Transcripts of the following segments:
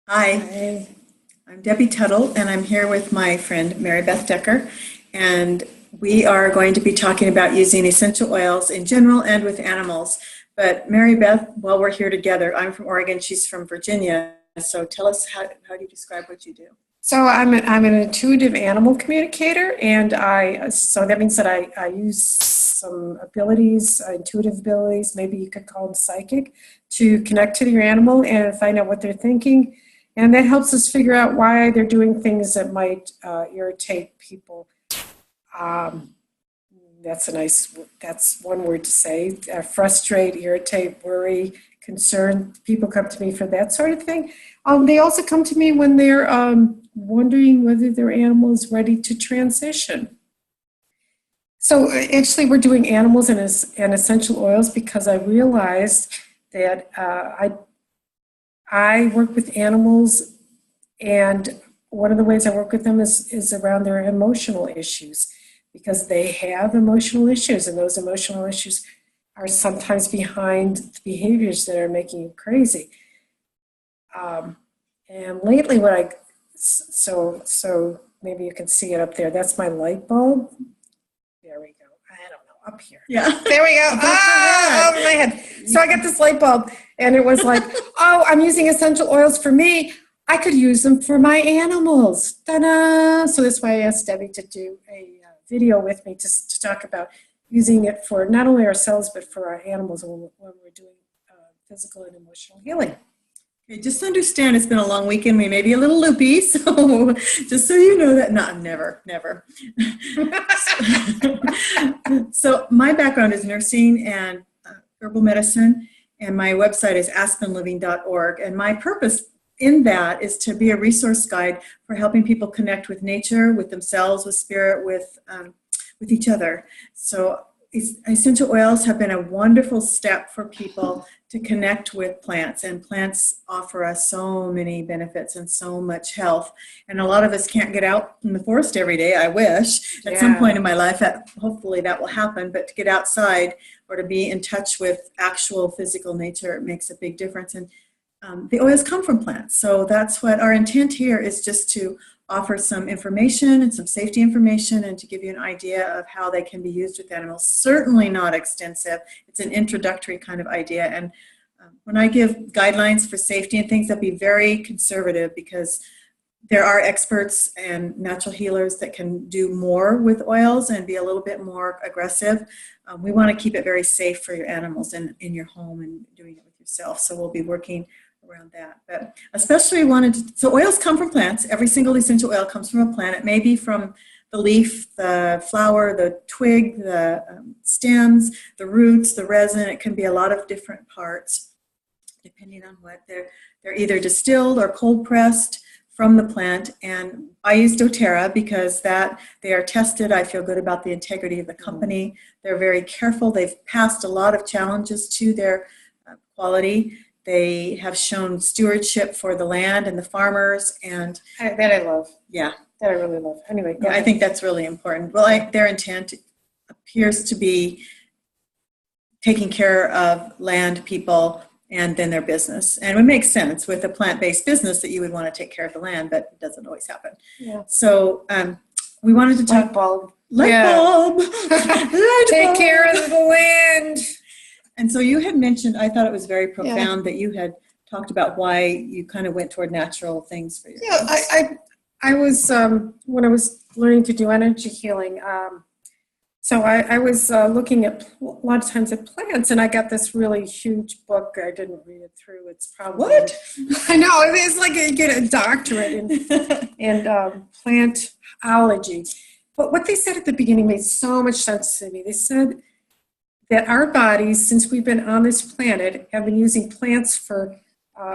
Hi, Hi. I'm Debbie Tuttle, and I'm here with my friend Mary Beth Decker, and we are going to be talking about using essential oils in general and with animals. But Mary Beth, while we're here together, I'm from Oregon, she's from Virginia, so tell us how do you describe what you do? So I'm an intuitive animal communicator, and so that means that I use some abilities, intuitive abilities, maybe you could call them psychic, to connect to your animal and find out what they're thinking. And that helps us figure out why they're doing things that might irritate people. Um, that's one word to say. Frustrate, irritate, worry, concern. People come to me for that sort of thing. They also come to me when they're wondering whether their animal is ready to transition. So actually, we're doing animals and essential oils because I realized that I work with animals, and one of the ways I work with them is around their emotional issues because they have emotional issues, and those emotional issues are sometimes behind the behaviors that are making you crazy. Um, and lately, so maybe you can see it up there. That's my light bulb. There we go. I don't know, up here. Yeah, There we go. above your Ah, head. over my head. So I got this light bulb, and it was like, oh, I'm using essential oils for me. I could use them for my animals. Ta-da! So that's why I asked Debbie to do a video with me to talk about using it for not only ourselves but for our animals when we're doing physical and emotional healing. Okay, just understand it's been a long weekend. We may be a little loopy, so just so you know that. No, never, never. So my background is nursing and herbal medicine, and my website is aspenliving.org. And my purpose in that is to be a resource guide for helping people connect with nature, with themselves, with spirit, with each other. So essential oils have been a wonderful step for people to connect with plants, and plants offer us so many benefits and so much health. And a lot of us can't get out in the forest every day. I wish at some point Yeah. in my life that hopefully that will happen, but to get outside or to be in touch with actual physical nature, it makes a big difference. And the oils come from plants. So that's what our intent here is, just to offer some information and some safety information and to give you an idea of how they can be used with animals. Certainly not extensive. It's an introductory kind of idea. And when I give guidelines for safety and things, I'll be very conservative because there are experts and natural healers that can do more with oils and be a little bit more aggressive. We want to keep it very safe for your animals and in your home and doing it with yourself. So we'll be working around that. But especially so oils come from plants. Every single essential oil comes from a plant. It may be from the leaf, the flower, the twig, the stems, the roots, the resin. It can be a lot of different parts depending on what they're either distilled or cold pressed from the plant. And I use doTERRA because that they are tested. I feel good about the integrity of the company. They're very careful. They've passed a lot of challenges to their quality. They have shown stewardship for the land and the farmers, and That I love. yeah, That I really love. Anyway, I think that's really important. Well, their intent appears to be taking care of land, people, and then their business. And it makes sense with a plant-based business that you would want to take care of the land, but it doesn't always happen. Yeah. So we wanted to talk Light bulb. light Yeah. bulb. Light Take bulb. care of the land. And so you had mentioned, I thought it was very Yeah. profound that you had talked about why you kind of went toward natural things for your Yeah, kids. I was when I was learning to do energy healing. So I was looking at a lot of times at plants, and I got this really huge book. I didn't read it through. It's probably What? I know it's like you get a doctorate in plantology. But what they said at the beginning made so much sense to me. They said that our bodies, since we've been on this planet, have been using plants for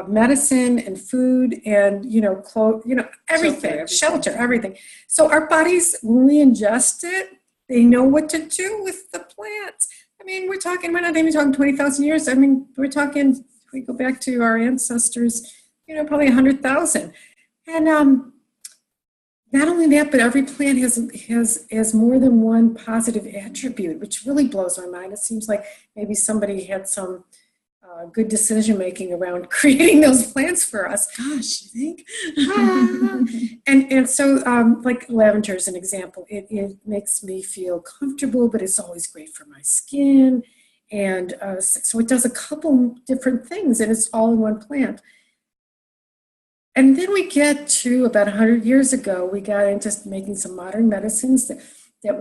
medicine and food and clothes, everything, shelter, everything. So our bodies, when we ingest it, they know what to do with the plants. I mean, we're not even talking 20,000 years. I mean, we're talking, if we go back to our ancestors, probably 100,000. And not only that, but every plant has more than one positive attribute, which really blows my mind. It seems like maybe somebody had some good decision-making around creating those plants for us. Gosh, you think? And so, like lavender is an example. It makes me feel comfortable, but it's always great for my skin. And so it does a couple different things, and it's all in one plant. And then we get to about 100 years ago, we got into making some modern medicines that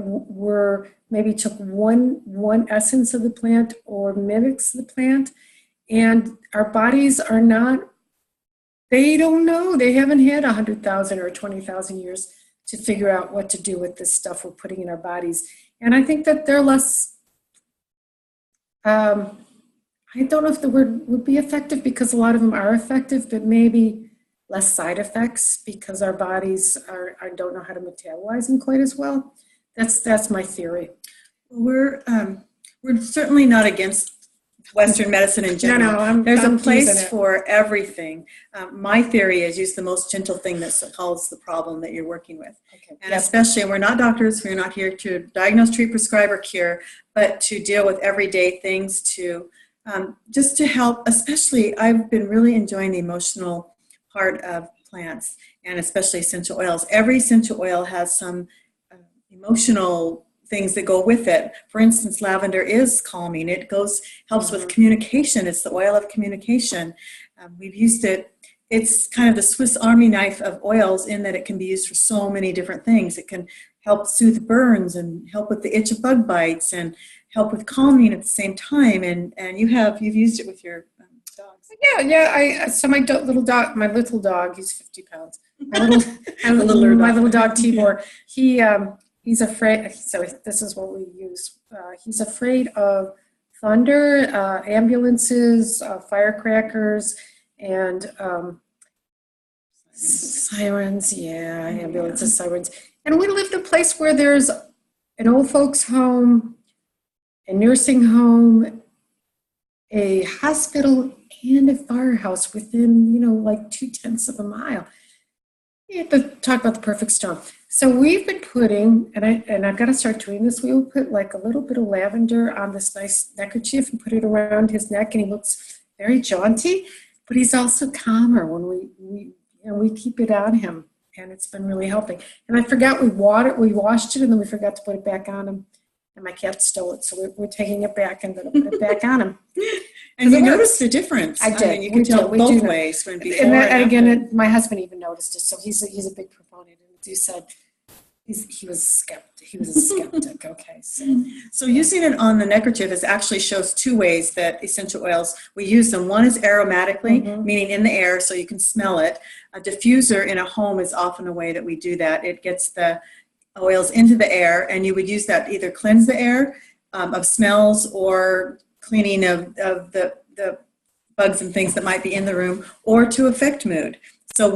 were maybe took one essence of the plant or mimics the plant. And our bodies are not, they don't know. They haven't had 100,000 or 20,000 years to figure out what to do with this stuff we're putting in our bodies. And I think that they're less, I don't know if the word would be effective, because a lot of them are effective, but maybe less side effects because our bodies don't know how to metabolize them quite as well. That's my theory. We're certainly not against Western medicine in general. No, There's I'm a place it. for everything. My theory is use the most gentle thing that solves the problem that you're working with. Okay. And especially, we're not doctors, we're not here to diagnose, treat, prescribe, or cure, but to deal with everyday things to just to help. Especially, I've been really enjoying the emotional part of plants, and especially essential oils. Every essential oil has some emotional things that go with it. For instance, lavender is calming. It helps with communication. It's the oil of communication. We've used it. It's kind of the Swiss Army knife of oils in that it can be used for so many different things. It can help soothe burns and help with the itch of bug bites and help with calming at the same time. And you've used it with your dogs. Yeah. So my little dog, he's 50 pounds. My little dog Tibor, he's afraid. So this is what we use. He's afraid of thunder, ambulances, firecrackers, and sirens. Yeah, ambulances, sirens. And we lived in a place where there's an old folks' home, a nursing home, a hospital, and a firehouse within, like 0.2 of a mile. You have to talk about the perfect storm. So we've been putting, and I've got to start doing this, we will put like a little bit of lavender on this nice neckerchief and put it around his neck, and he looks very jaunty, but he's also calmer when we keep it on him, and it's been really helping. And I forgot we washed it, and then we forgot to put it back on him, and my cat stole it, so we're taking it back and going to put it back on him. And you noticed the difference. I did. mean, you can tell both ways. When before and again, my husband even noticed it, so he's a big proponent. And as you said, he was a skeptic. Okay, so using it on the neckerchief actually shows two ways that essential oils, we use them. One is aromatically, meaning in the air so you can smell it. A diffuser in a home is often a way that we do that. It gets the oils into the air, and you would use that to either cleanse the air of smells or cleaning of the bugs and things that might be in the room, or to affect mood. So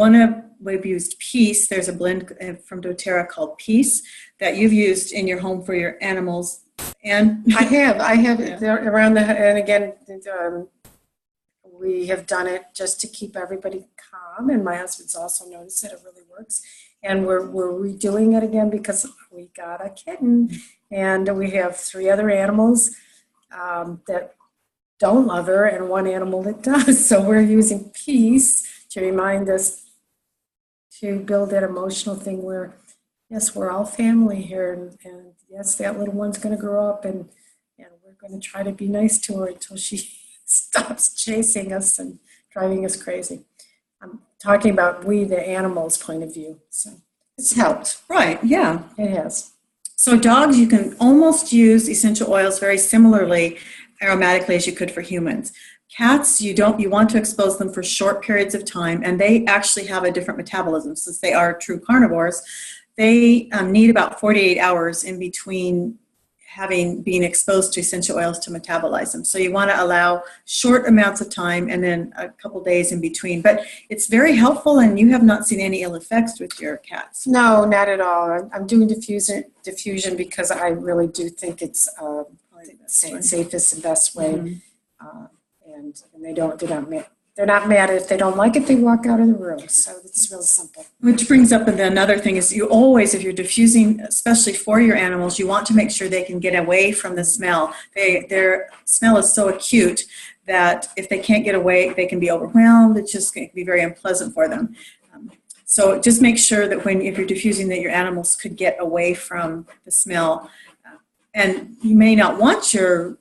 we've used Peace. There's a blend from doTERRA called Peace that you've used in your home for your animals. And I have it around and again, we have done it just to keep everybody calm, and my husband's also noticed that it really works. And we're redoing it again because we got a kitten, and we have 3 other animals that don't love her, and 1 animal that does. So we're using Peace to remind us to build that emotional thing where, yes, we're all family here, and yes, that little one's going to grow up, and we're going to try to be nice to her until she stops chasing us and driving us crazy. I'm talking about the animals' point of view. So it's helped. Right, yeah. It has. So dogs, you can almost use essential oils very similarly aromatically as you could for humans. Cats, you want to expose them for short periods of time, and they actually have a different metabolism since they are true carnivores. They need about 48 hours in between being exposed to essential oils to metabolize them. So you want to allow short amounts of time and then a couple days in between. But it's very helpful, and you have not seen any ill effects with your cats. No, not at all. I'm doing diffusion because I really do think it's the safest and best way. And they're not they're not mad. If they don't like it, they walk out of the room. So it's real simple. Which brings up another thing is you always, if you're diffusing, especially for your animals, you want to make sure they can get away from the smell. Their smell is so acute that if they can't get away, they can be overwhelmed. It's just going to be very unpleasant for them. So just make sure that if you're diffusing, that your animals could get away from the smell. And you may not want your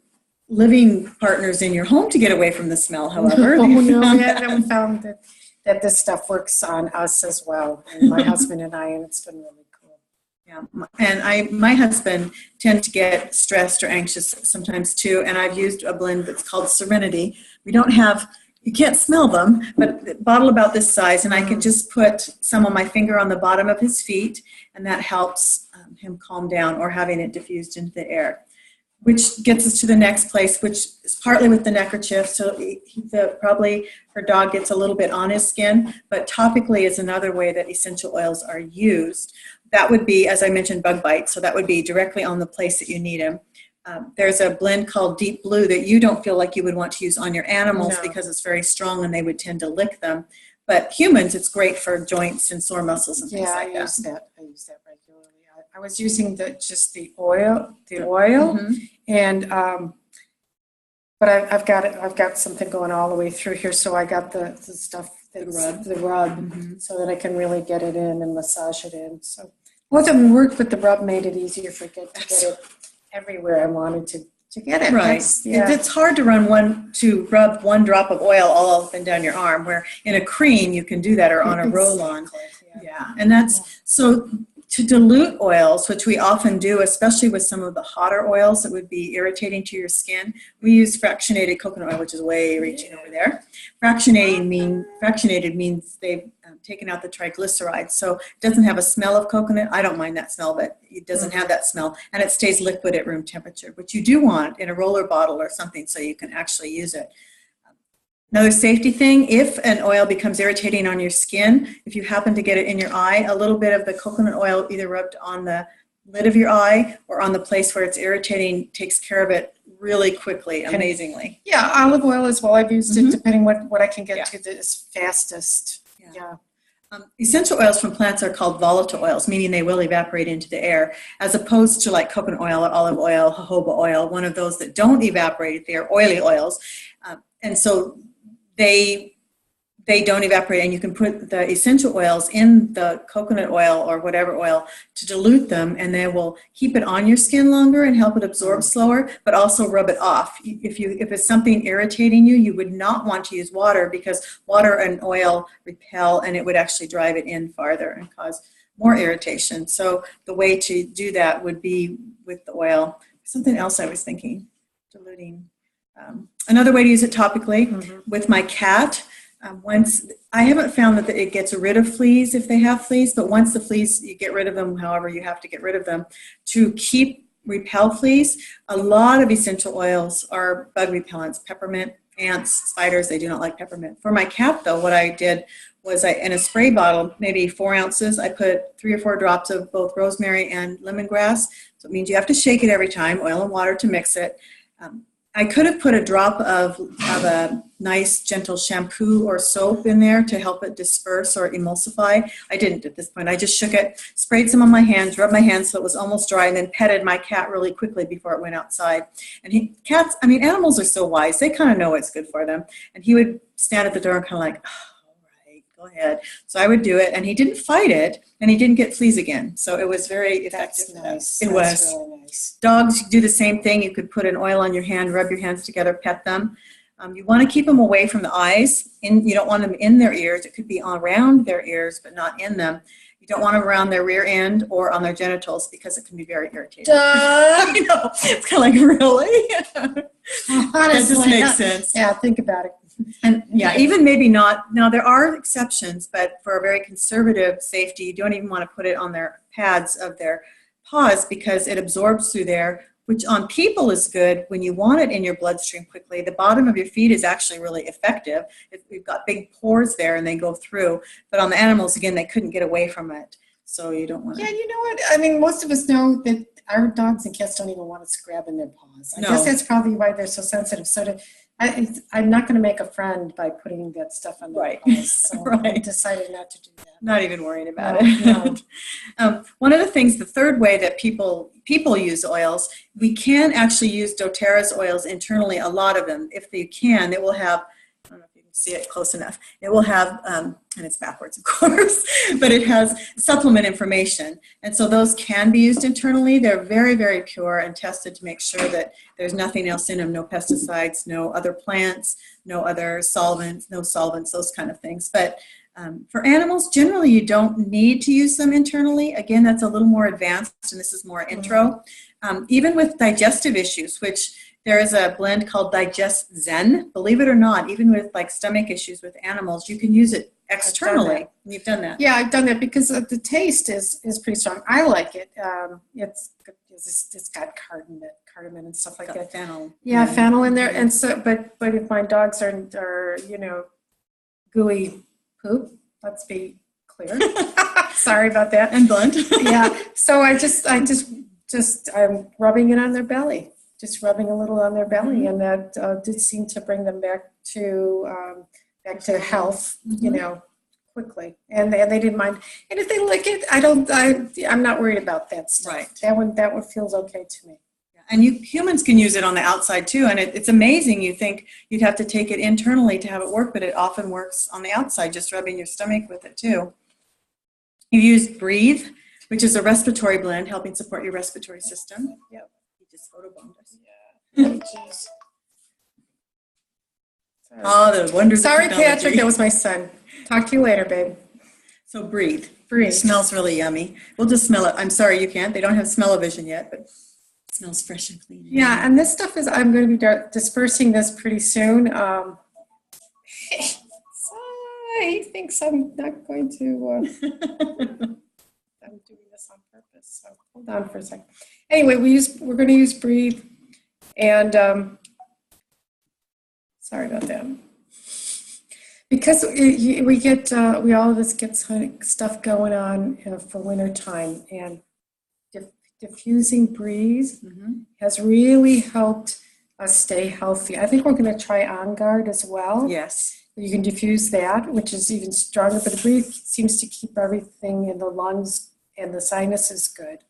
living partners in your home to get away from the smell, however. Oh, no, we haven't found that this stuff works on us as well, and my husband and I, and it's been really cool. Yeah, and my husband tend to get stressed or anxious sometimes too, and I've used a blend that's called Serenity. You can't smell them, but a bottle about this size, and I can just put some on my finger on the bottom of his feet, and that helps him calm down, or having it diffused into the air. Which gets us to the next place, which is partly with the neckerchief. So probably her dog gets a little bit on his skin, but topically is another way that essential oils are used. That would be, as I mentioned, bug bite. So that would be directly on the place that you need them. There's a blend called Deep Blue that you don't feel like you would want to use on your animals because it's very strong and they would tend to lick them. But humans, it's great for joints and sore muscles and things like that. I use that regularly. I was using just the oil, mm-hmm. And but I've got something going all the way through here. So I got the stuff, the rub, mm-hmm. so that I can really get it in and massage it in. So both of them worked, but the rub made it easier to get it everywhere I wanted to get it. Right. It's hard to rub one drop of oil all up and down your arm, where in a cream you can do that, or on a roll-on. Yeah. And so to dilute oils, which we often do, especially with some of the hotter oils that would be irritating to your skin, we use fractionated coconut oil, which is way reaching over there. Fractionated means they've taken out the triglycerides, so it doesn't have a smell of coconut. I don't mind that smell, but it doesn't have that smell, and it stays liquid at room temperature, which you do want in a roller bottle or something so you can actually use it. Another safety thing, if an oil becomes irritating on your skin, if you happen to get it in your eye, a little bit of the coconut oil either rubbed on the lid of your eye or on the place where it's irritating takes care of it really quickly, amazingly. Yeah, olive oil as well. I've used it depending what I can get to this fastest. Yeah. Essential oils from plants are called volatile oils, meaning they will evaporate into the air, as opposed to like coconut oil or olive oil, jojoba oil, one of those that don't evaporate. They are oily oils. And so they don't evaporate, and you can put the essential oils in the coconut oil or whatever oil to dilute them, and they will keep it on your skin longer and help it absorb slower, but also rub it off. If it's something irritating you, you would not want to use water, because water and oil repel, and it would actually drive it in farther and cause more irritation. So the way to do that would be with the oil. Something else I was thinking, diluting. Another way to use it topically with my cat. I haven't found that it gets rid of fleas if they have fleas, but once the fleas, you get rid of them, however you have to get rid of them. To repel fleas, a lot of essential oils are bug repellents, peppermint, ants, spiders, they do not like peppermint. For my cat though, what I did was in a spray bottle, maybe 4 ounces, I put 3 or 4 drops of both rosemary and lemongrass. So it means you have to shake it every time, oil and water to mix it. I could have put a drop of a nice gentle shampoo or soap in there to help it disperse or emulsify. I didn't at this point. I just shook it, sprayed some on my hands, rubbed my hands so it was almost dry, and then petted my cat really quickly before it went outside. And animals are so wise. They kind of know what's good for them. And he would stand at the door and kind of like, go ahead. So I would do it, and he didn't fight it, and he didn't get fleas again. So it was very effective. That's nice. It was. Really nice. Dogs do the same thing. You could put an oil on your hand, rub your hands together, pet them. You want to keep them away from the eyes. You don't want them in their ears. It could be around their ears, but not in them. You don't want them around their rear end or on their genitals, because it can be very irritating. I know. It's kind of like, really? Honestly, that just makes sense. Yeah, think about it. And even maybe not. Now, there are exceptions, but for a very conservative safety, you don't even want to put it on their pads of their paws, because it absorbs through there, which on people is good when you want it in your bloodstream quickly. The bottom of your feet is actually really effective. We've got big pores there and they go through. But on the animals, again, they couldn't get away from it. So you don't want to. Yeah, you know what? I mean, most of us know that our dogs and cats don't even want us grabbing their paws. I guess that's probably why they're so sensitive. So I'm not going to make a friend by putting that stuff on the Right. paws, so I Right. decided not to do that. Not even worried about No, it. One of the things, the third way that people use oils, we can actually use doTERRA's oils internally, a lot of them. If you can, it will have, I don't know if you can see it close enough, it will have, and it's backwards of course, but it has supplement information. And so those can be used internally. They're very, very pure and tested to make sure that there's nothing else in them, no pesticides, no other plants, no other solvents, those kind of things. But for animals, generally, you don't need to use them internally. Again, that's a little more advanced, and this is more intro. Even with digestive issues, which there is a blend called Digest Zen. Believe it or not, even with like stomach issues with animals, you can use it externally. You've done that. Yeah, I've done that because the taste is pretty strong. I like it. It's got cardamom and stuff like Got that. fennel. Yeah, fennel in there, and so but if my dogs are gooey poop, let's be clear. Sorry about that. And blunt. Yeah, so I'm rubbing it on their belly, just rubbing a little on their belly, and that did seem to bring them back to health, quickly, and they didn't mind. And if they lick it, I'm not worried about that stuff. Right. That one feels okay to me. And humans can use it on the outside too, and it's amazing. You think you'd have to take it internally to have it work, but it often works on the outside, just rubbing your stomach with it too. You use Breathe, which is a respiratory blend helping support your respiratory system. Yep. You just photobombed us. Yeah. Oh, geez. Sorry. Oh, the wonders Sorry, of technology. Patrick, that was my son. Talk to you later, babe. So Breathe. Breathe. It smells really yummy. We'll just smell it. I'm sorry you can't. They don't have smell-o-vision yet, but it smells fresh and clean. Yeah, and this stuff I'm going to be dispersing this pretty soon. He thinks I'm not going to. I'm doing this on purpose. So hold on for a second. Anyway, we're going to use Breathe, and sorry about that. Because we all of us get stuff going on for winter time, and diffusing Breathe has really helped us stay healthy. I think we're going to try On Guard as well. Yes. You can diffuse that, which is even stronger, but the Breathe seems to keep everything in the lungs and the sinuses good.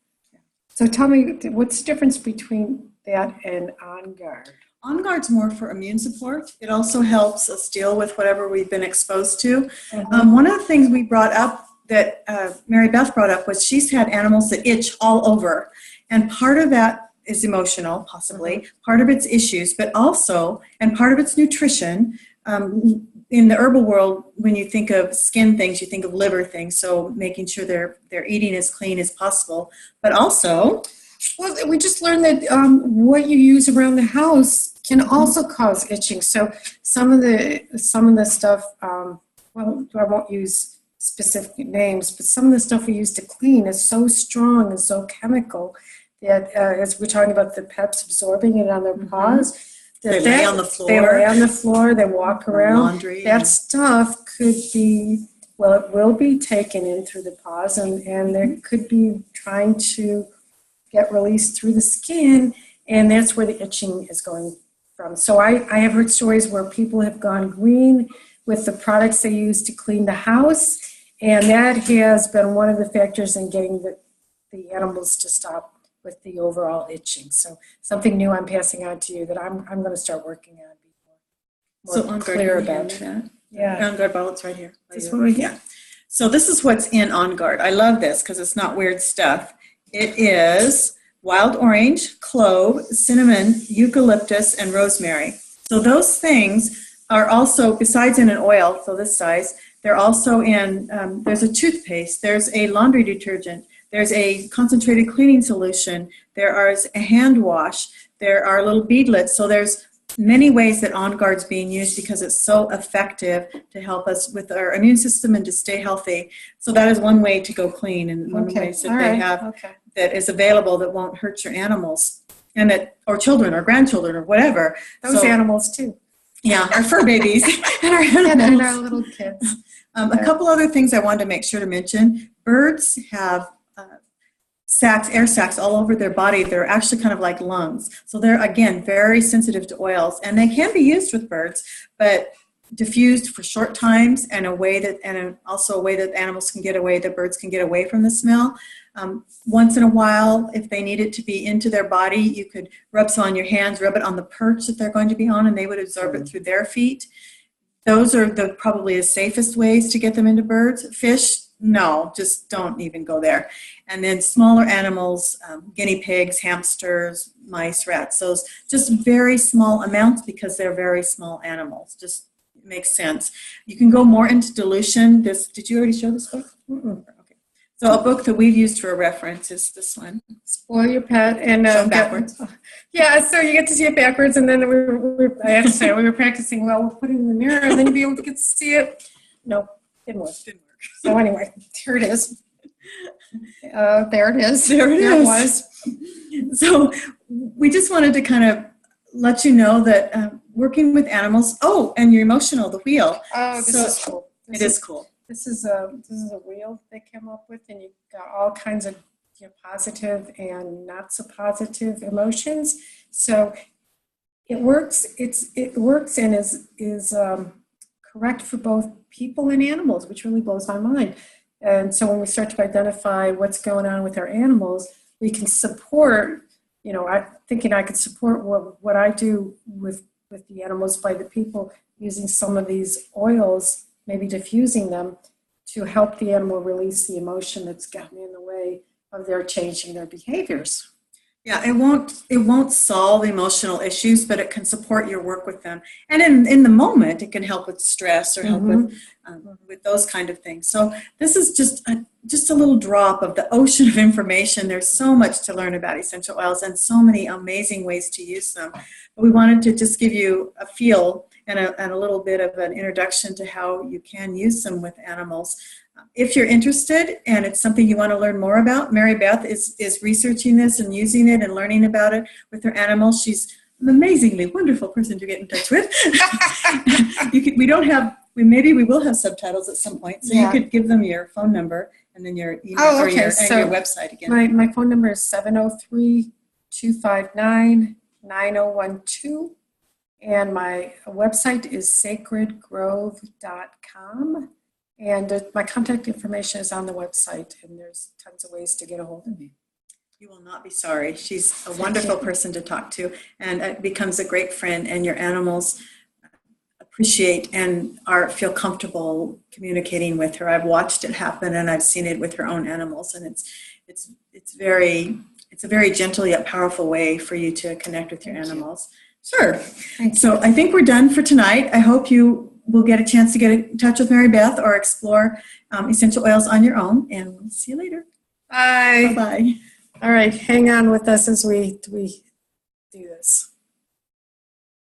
So tell me, what's the difference between that and On Guard? On Guard's more for immune support. It also helps us deal with whatever we've been exposed to. One of the things we brought up that Mary Beth brought up was she's had animals that itch all over. And part of that is emotional, possibly. Part of it's issues, but also, and part of it's nutrition. In the herbal world, when you think of skin things, you think of liver things. So making sure they're eating as clean as possible. But also, well, we just learned that what you use around the house can also cause itching. So some of the stuff, well, I won't use specific names, but some of the stuff we use to clean is so strong and so chemical that as we're talking about the pets absorbing it on their paws, they lay on the floor. They lay on the floor. They walk around. Laundry. That stuff could be, well, it will be taken in through the paws, and it could be trying to get released through the skin, and that's where the itching is going from. So I have heard stories where people have gone green with the products they use to clean the house, and that has been one of the factors in getting the animals to stop with the overall itching. So something new I'm passing on to you that I'm going to start working on. So On Guard, clear can you hand about me that? Yeah. On Guard bottle, it's right here. This one right here? Yeah. So this is what's in On Guard. I love this because it's not weird stuff. It is wild orange, clove, cinnamon, eucalyptus, and rosemary. So those things are also, besides in an oil, so this size, they're also in, there's a toothpaste, there's a laundry detergent, there's a concentrated cleaning solution, there is a hand wash, there are little beadlets. So there's many ways that On Guard's being used because it's so effective to help us with our immune system and to stay healthy. So that is one way to go clean, and one of the ways that they have that is available that won't hurt your animals and that, or children or grandchildren or whatever. Those animals too. Yeah, our fur babies and our animals. And our little kids. A couple other things I wanted to make sure to mention. Birds have air sacs all over their body. They're actually kind of like lungs. So they're, again, very sensitive to oils, and they can be used with birds, but diffused for short times and also a way that animals can get away, the birds can get away from the smell. Once in a while, if they need it to be into their body, you could rub some on your hands, rub it on the perch that they're going to be on, and they would absorb it through their feet. Those are probably the safest ways to get them into birds. Fish, no, just don't even go there. And then smaller animals, guinea pigs, hamsters, mice, rats, those just very small amounts because they're very small animals. Just makes sense. You can go more into dilution. Did you already show this book? Mm-mm. Okay. So a book that we've used for a reference is this one. Spoil Your Pet. And backwards. Yeah, so you get to see it backwards, and then I have to say, we were practicing, well, we'll put it in the mirror, and then you'll be able to get to see it. No, didn't work. So anyway, here it is. There it is. There it was. So we just wanted to kind of let you know that working with animals, and you're emotional, the wheel. Oh, this is cool. It is cool. This is a wheel they came up with, and you've got all kinds of positive and not so positive emotions. So it works. It works and is correct for both people and animals, which really blows my mind. And so when we start to identify what's going on with our animals, we can support. I'm thinking I could support what I do with the animals by the people using some of these oils, maybe diffusing them to help the animal release the emotion that's gotten in the way of their changing their behaviors. Yeah, it won't solve emotional issues, but it can support your work with them. And in the moment, it can help with stress or help with those kind of things. So this is just a little drop of the ocean of information. There's so much to learn about essential oils and so many amazing ways to use them. But we wanted to just give you a feel and a little bit of an introduction to how you can use them with animals. If you're interested and it's something you want to learn more about, Mary Beth is researching this and using it and learning about it with her animals. She's an amazingly wonderful person to get in touch with. Maybe we will have subtitles at some point, so you could give them your phone number and then your email and your website again. My phone number is 703-259-9012, and my website is sacredgrove.com. And my contact information is on the website, and there's tons of ways to get a hold of me. You will not be sorry. She's a wonderful person to talk to, and it becomes a great friend, and your animals appreciate and feel comfortable communicating with her. I've watched it happen, and I've seen it with her own animals, and it's a very gentle yet powerful way for you to connect with your animals. Sure. So I think we're done for tonight. I hope you will get a chance to get in touch with Mary Beth or explore essential oils on your own, and we'll see you later. Bye. Bye-bye. All right, hang on with us as we do this.